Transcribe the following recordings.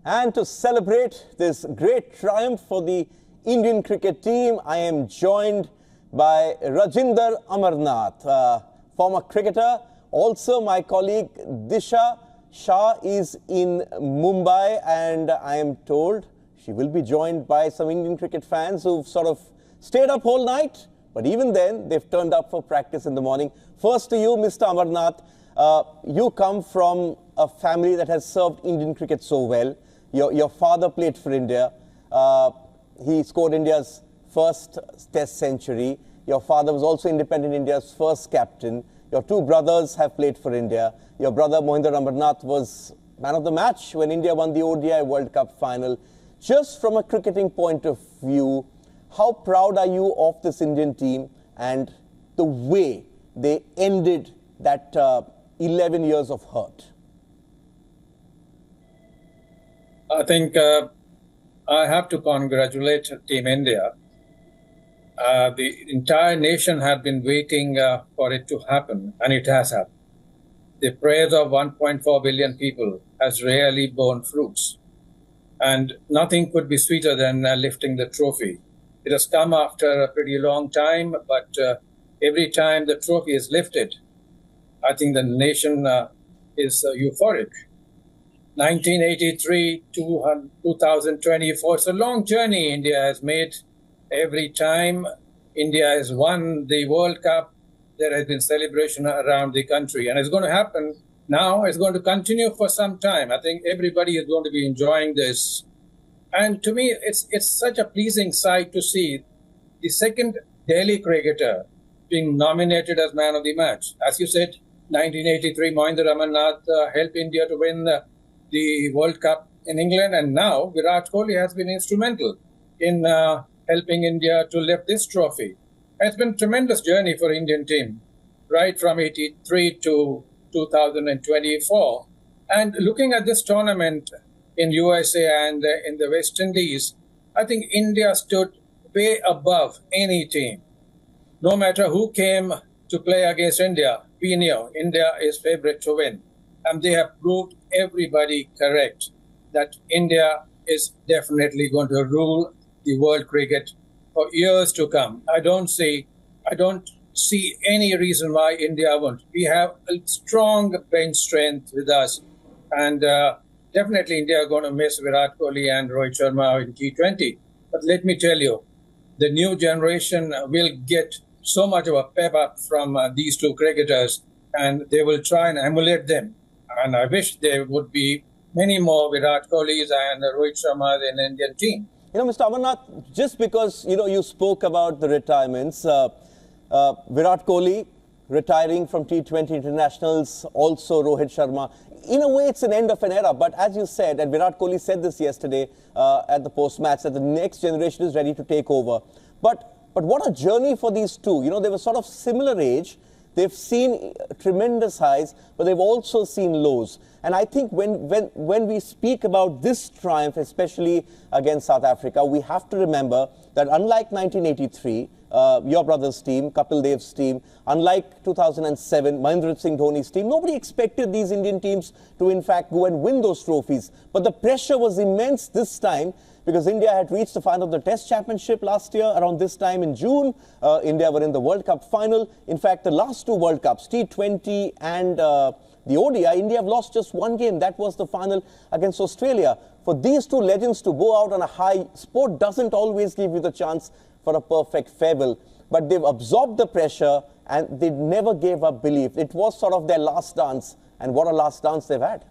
And to celebrate this great triumph for the Indian cricket team, I am joined by Rajinder Amarnath, former cricketer. Also, my colleague Disha Shah is in Mumbai, and I am told she will be joined by some Indian cricket fans who've sort of stayed up all night. But even then, they've turned up for practice in the morning. First to you, Mr. Amarnath. You come from a family that has served Indian cricket so well. Your father played for India. He scored India's first test century. Your father was also independent India's first captain. Your two brothers have played for India. Your brother Mohinder Amarnath was man of the match when India won the ODI World Cup final. Just from a cricketing point of view, how proud are you of this Indian team and the way they ended that 11 years of hurt? I think I have to congratulate Team India. The entire nation had been waiting for it to happen, and it has happened. The prayers of 1.4 billion people has really borne fruits. And nothing could be sweeter than lifting the trophy. It has come after a pretty long time, but every time the trophy is lifted, I think the nation is euphoric. 1983 to 2024, it's a long journey India has made. Every time India has won the World Cup, there has been celebration around the country. And it's going to happen now. It's going to continue for some time. I think everybody is going to be enjoying this. And to me, it's such a pleasing sight to see the second Delhi cricketer being nominated as man of the match. As you said, 1983, Mohinder Amarnath helped India to win the World Cup in England. And now Virat Kohli has been instrumental in helping India to lift this trophy. It's been a tremendous journey for Indian team, right from 83 to 2024. And looking at this tournament in USA and in the West Indies, I think India stood way above any team. No matter who came to play against India, we knew India is favorite to win. And they have proved everybody correct that India is definitely going to rule the world cricket for years to come. I don't see any reason why India won't. We have a strong bench strength with us, and definitely India are going to miss Virat Kohli and Rohit Sharma in T20. But let me tell you, the new generation will get so much of a pep up from these two cricketers, and they will try and emulate them. And I wish there would be many more Virat Kohlis and Rohit Sharma in the Indian team. You know, Mr. Amarnath, just because, you spoke about the retirements, Virat Kohli retiring from T20 internationals, also Rohit Sharma. In a way, it's an end of an era. But as you said, and Virat Kohli said this yesterday at the post-match, that the next generation is ready to take over. But what a journey for these two. You know, they were sort of similar age. They've seen tremendous highs, but they've also seen lows. And I think when we speak about this triumph, especially against South Africa, we have to remember that unlike 1983, your brother's team, Kapil Dev's team, unlike 2007, Mahendra Singh Dhoni's team, nobody expected these Indian teams to in fact go and win those trophies. But the pressure was immense this time, because India had reached the final of the Test Championship last year, around this time in June. India were in the World Cup final. In fact, the last two World Cups, T20 and the ODI, India have lost just one game. That was the final against Australia. For these two legends to go out on a high, sport doesn't always give you the chance for a perfect farewell. But they've absorbed the pressure and they never gave up belief. It was sort of their last dance, and what a last dance they've had.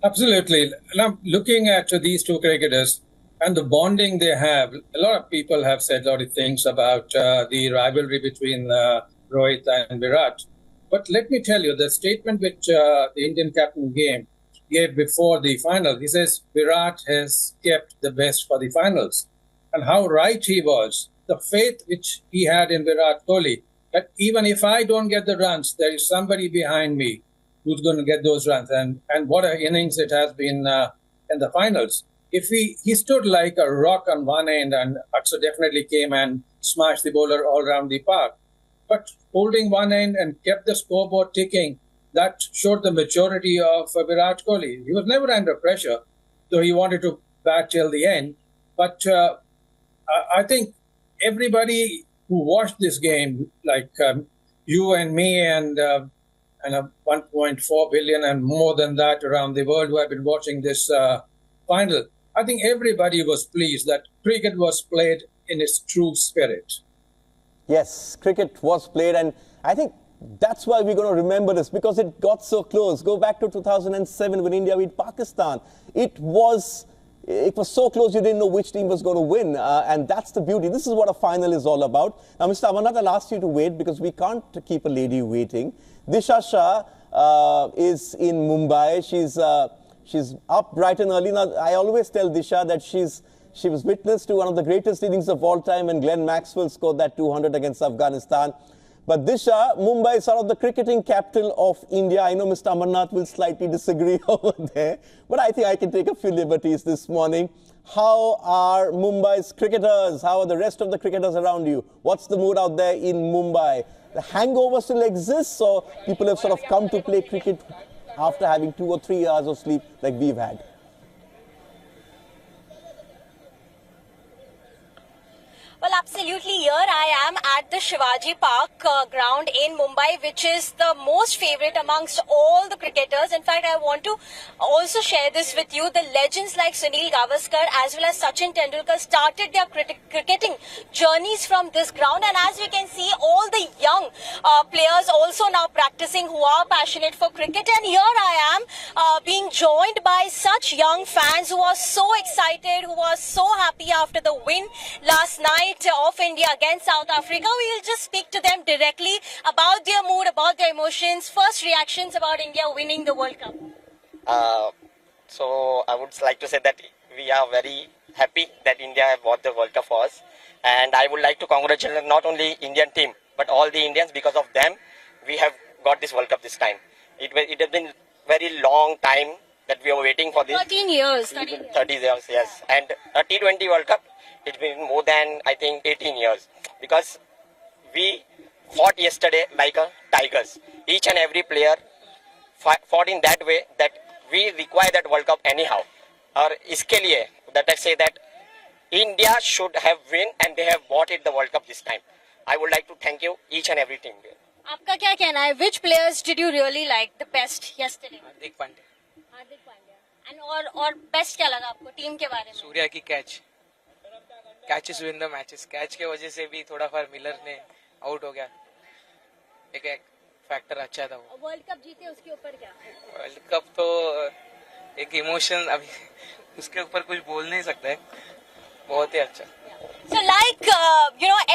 Absolutely. Now, looking at these two cricketers and the bonding they have, a lot of people have said a lot of things about the rivalry between Rohit and Virat. But let me tell you, the statement which the Indian captain gave before the final, he says, Virat has kept the best for the finals. And how right he was. The faith which he had in Virat Kohli, that even if I don't get the runs, there is somebody behind me who's going to get those runs. And what an innings it has been in the finals. If he stood like a rock on one end, and Aksa definitely came and smashed the bowler all around the park. But holding one end and kept the scoreboard ticking, that showed the maturity of Virat Kohli. He was never under pressure, though he wanted to bat till the end. But I think everybody who watched this game, like you and me and 1.4 billion and more than that around the world who have been watching this final, I think everybody was pleased that cricket was played in its true spirit. Yes, cricket was played, and I think that's why we're going to remember this, because it got so close. Go back to 2007 when India beat Pakistan. It was so close you didn't know which team was going to win, and that's the beauty. This is what a final is all about. Now, Mr. Amarnath, I'll ask you to wait because we can't keep a lady waiting. Disha Shah is in Mumbai. She's up bright and early. Now, I always tell Disha that she was witness to one of the greatest innings of all time when Glenn Maxwell scored that 200 against Afghanistan. But Disha, Mumbai is sort of the cricketing capital of India. I know Mr. Amarnath will slightly disagree over there, but I think I can take a few liberties this morning. How are Mumbai's cricketers? How are the rest of the cricketers around you? What's the mood out there in Mumbai? The hangover still exists, or people have sort of come to play cricket after having 2 or 3 hours of sleep like we've had? Well, absolutely. Here I am at the Shivaji Park ground in Mumbai, which is the most favorite amongst all the cricketers. In fact, I want to also share this with you. The legends like Sunil Gavaskar as well as Sachin Tendulkar started their cricketing journeys from this ground. And as we can see, all the young players also now practicing who are passionate for cricket. And here I am being joined by such young fans who are so excited, who are so happy after the win last night of India against South Africa. We will just speak to them directly about their mood, about their emotions, first reactions about India winning the World Cup. So I would like to say that we are very happy that India have won the World Cup for us, and I would like to congratulate not only Indian team but all the Indians. Because of them we have got this World Cup this time. It has been very long time that we are waiting for this. 13 years. 30 years, yes. And a T20 World Cup, it's been more than, I think, 18 years. Because we fought yesterday like a tigers. Each and every player fought in that way that we require that World Cup anyhow. Or iske liye, that I say that India should have win, and they have bought it the World Cup this time. I would like to thank you, each and every team. आपका क्या कहना है? Which players did you really like the best yesterday? Hardik Pandya. Hardik Pandya. और best क्या लगा आपको team के बारे में? सूर्या की catches win the matches. Catch के वजह से भी थोड़ा फर मिलर ने आउट हो गया. एक फैक्टर अच्छा था वो. वर्ल्ड कप जीते उसके ऊपर क्या? वर्ल्ड कप तो एक इमोशन, अभी उसके ऊपर कुछ बोल नहीं सकते. बहुत ही अच्छा. So like,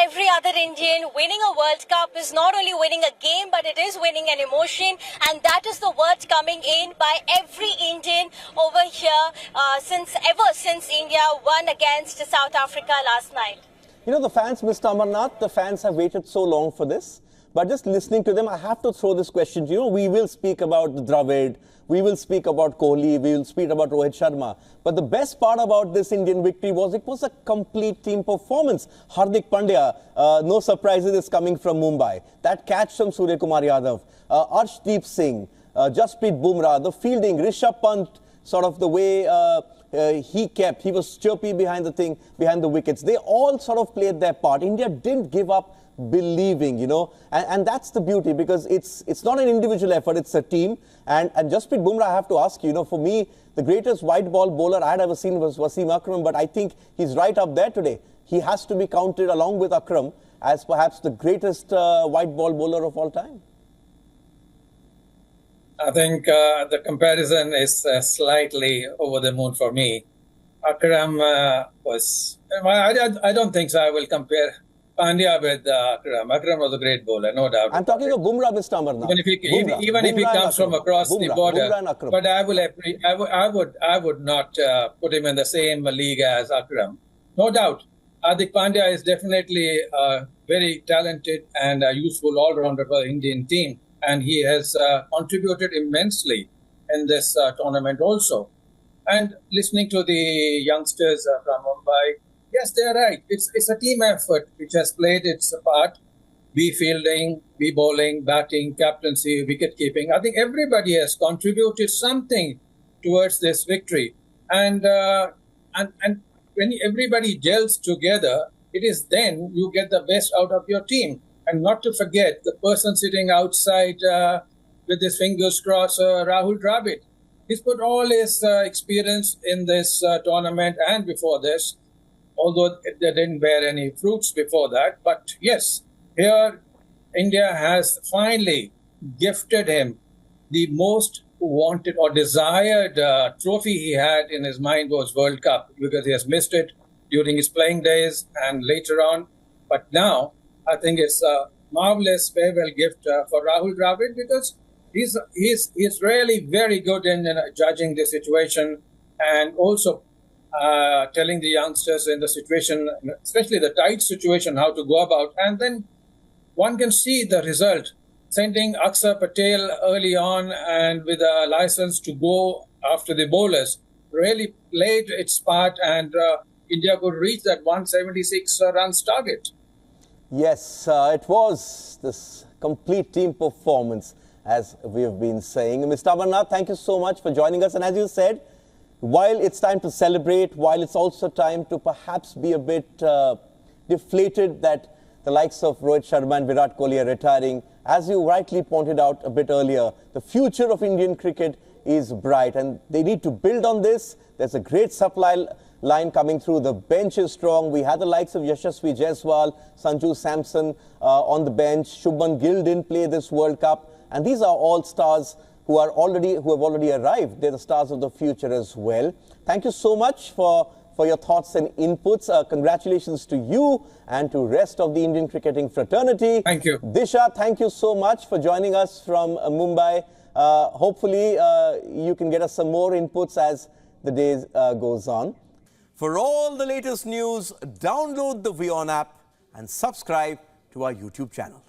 every other Indian, winning a World Cup is not only winning a game, but it is winning an emotion. And that is the words coming in by every Indian over here ever since India won against South Africa last night. You know, the fans, Mr. Amarnath, the fans have waited so long for this. But just listening to them, I have to throw this question to you. We will speak about Dravid, we will speak about Kohli, we will speak about Rohit Sharma. But the best part about this Indian victory was it was a complete team performance. Hardik Pandya, no surprises, is coming from Mumbai. That catch from Surya Kumar Yadav, Arshdeep Singh, Jasprit Bumrah, the fielding, Rishabh Pant, sort of the way he was chirpy behind the wickets. They all sort of played their part. India didn't give up believing, and that's the beauty, because it's not an individual effort, it's a team. And Jasprit Bumrah, I have to ask you, for me, the greatest white ball bowler I had ever seen was Wasim Akram, but I think he's right up there today. He has to be counted along with Akram as perhaps the greatest white ball bowler of all time. I think the comparison is slightly over the moon for me. Akram I don't think so. I will compare Pandya with Akram. Akram was a great bowler, no doubt. I'm talking of Bumrah, Mr. Amarnath. Even if he comes from across the border, but I would not put him in the same league as Akram. No doubt. Hardik Pandya is definitely a very talented and useful all-rounder for the Indian team. And he has contributed immensely in this tournament also. And listening to the youngsters from Mumbai, yes, they're right. It's a team effort which has played its part. Be fielding, be bowling, batting, captaincy, wicket keeping. I think everybody has contributed something towards this victory. And when everybody gels together, it is then you get the best out of your team. And not to forget the person sitting outside with his fingers crossed, Rahul Dravid. He's put all his experience in this tournament and before this, although they didn't bear any fruits before that. But yes, here India has finally gifted him the most wanted or desired trophy he had in his mind was World Cup, because he has missed it during his playing days and later on. But now I think it's a marvelous farewell gift for Rahul Dravid, because he's really very good in judging the situation and also telling the youngsters in the situation, especially the tight situation, how to go about. And then one can see the result. Sending Akshar Patel early on and with a license to go after the bowlers really played its part, and India could reach that 176 runs target. Yes, it was this complete team performance, as we have been saying. Mr. Amarnath, thank you so much for joining us. And as you said, while it's time to celebrate, while it's also time to perhaps be a bit deflated that the likes of Rohit Sharma and Virat Kohli are retiring, as you rightly pointed out a bit earlier, the future of Indian cricket is bright and they need to build on this. There's a great supply line coming through. The bench is strong. We had the likes of Yashasvi Jaiswal, Sanju Samson on the bench. Shubman Gill didn't play this World Cup. And these are all stars who have already arrived. They're the stars of the future as well. Thank you so much for your thoughts and inputs. Congratulations to you and to rest of the Indian cricketing fraternity. Thank you. Disha, thank you so much for joining us from Mumbai. Hopefully, you can get us some more inputs as the day goes on. For all the latest news, download the WION app and subscribe to our YouTube channel.